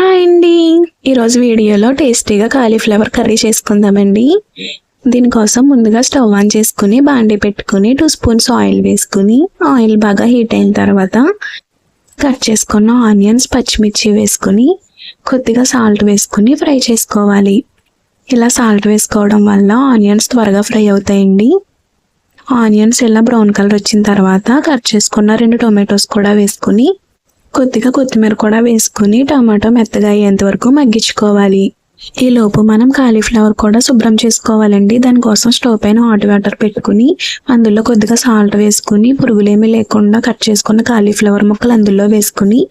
Hi అండి. ఈరోజు వీడియోలో టేస్టీగా కాలీఫ్లవర్ కర్రీ చేసుకుందామండి. దీనికోసం ముందుగా స్టవ్ ఆన్ చేసుకుని బాండీ పెట్టుకుని 2 స్పూన్స్ ఆయిల్ వేసుకుని ఆయిల్ బాగా హీట్ అయిన తర్వాత కట్ చేసుకున్న ఆనియన్స్, పచ్చిమిర్చి వేసుకుని కొద్దిగా సాల్ట్ వేసుకుని ఫ్రై చేసుకోవాలి. ఇలా సాల్ట్ వేసుకోవడం వల్ల ఆనియన్స్ త్వరగా ఫ్రై అవుతాయండి. ఆనియన్స్ ఇలా బ్రౌన్ కలర్ వచ్చిన తర్వాత కట్ చేసుకున్న 2 టొమాటోస్ కూడా వేసుకుని కొద్దిగా కొత్తిమీర కూడా వేసుకుని టమాటో మెత్తగా అయ్యేంత వరకు మగ్గించుకోవాలి. ఈ లోపు మనం కాలీఫ్లవర్ కూడా శుభ్రం చేసుకోవాలండి. దానికోసం స్టవ్ పైన హాట్ వాటర్ పెట్టుకుని అందులో కొద్దిగా సాల్ట్ వేసుకుని పురుగులేమీ లేకుండా కట్ చేసుకున్న కాలీఫ్లవర్ ముక్కలు అందులో వేసుకుని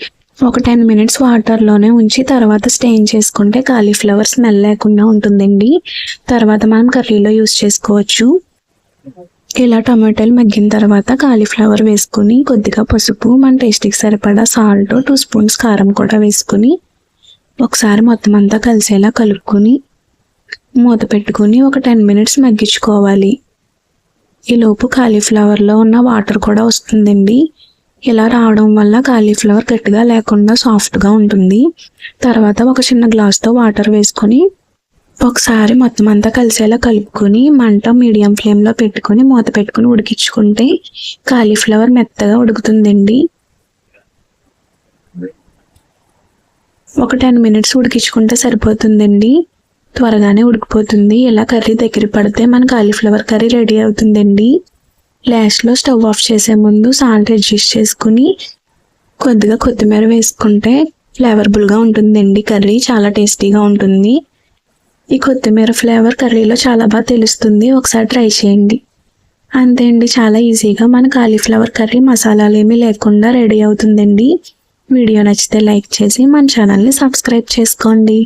ఒక 10 మినిట్స్ వాటర్లోనే ఉంచి తర్వాత స్టెయిన్ చేసుకుంటే కాలీఫ్లవర్ స్మెల్ లేకుండా ఉంటుందండి. తర్వాత మనం కర్రీలో యూస్ చేసుకోవచ్చు. ఇలా టమాటాలు మగ్గిన తర్వాత కాలీఫ్లవర్ వేసుకుని కొద్దిగా పసుపు, మన టేస్ట్కి సరిపడా సాల్ట్, 2 స్పూన్స్ కారం కూడా వేసుకుని ఒకసారి మొత్తం అంతా కలిసేలా కలుపుకొని మూత పెట్టుకుని ఒక 10 మినిట్స్ మగ్గించుకోవాలి. ఈలోపు కాలీఫ్లవర్లో ఉన్న వాటర్ కూడా వస్తుందండి. ఇలా రావడం వల్ల కాలీఫ్లవర్ గట్టిగా లేకుండా సాఫ్ట్గా ఉంటుంది. తర్వాత ఒక చిన్న గ్లాస్తో వాటర్ వేసుకొని ఒకసారి మొత్తం అంతా కలిసేలా కలుపుకొని మంట మీడియం ఫ్లేమ్లో పెట్టుకొని మూత పెట్టుకుని ఉడికించుకుంటే కాలీఫ్లవర్ మెత్తగా ఉడుకుతుందండి. ఒక 10 మినిట్స్ ఉడికించుకుంటే సరిపోతుందండి. త్వరగానే ఉడికిపోతుంది. ఇలా కర్రీ దగ్గర పడితే మన కాలీఫ్లవర్ కర్రీ రెడీ అవుతుందండి. లాస్ట్లో స్టవ్ ఆఫ్ చేసే ముందు సాల్ట్ అడ్జస్ట్ చేసుకుని కొద్దిగా కొత్తిమీర వేసుకుంటే ఫ్లేవర్ఫుల్గా ఉంటుందండి. కర్రీ చాలా టేస్టీగా ఉంటుంది. ఈ కొత్తిమీర ఫ్లేవర్ కర్రీలో చాలా బాగా తెలుస్తుంది. ఒకసారి ట్రై చేయండి. అంతే అండి, చాలా ఈజీగా మన కాలీఫ్లవర్ కర్రీ మసాలాలు ఏమీ లేకుండా రెడీ అవుతుందండి. వీడియో నచ్చితే లైక్ చేసి మన ఛానల్ని సబ్స్క్రైబ్ చేసుకోండి.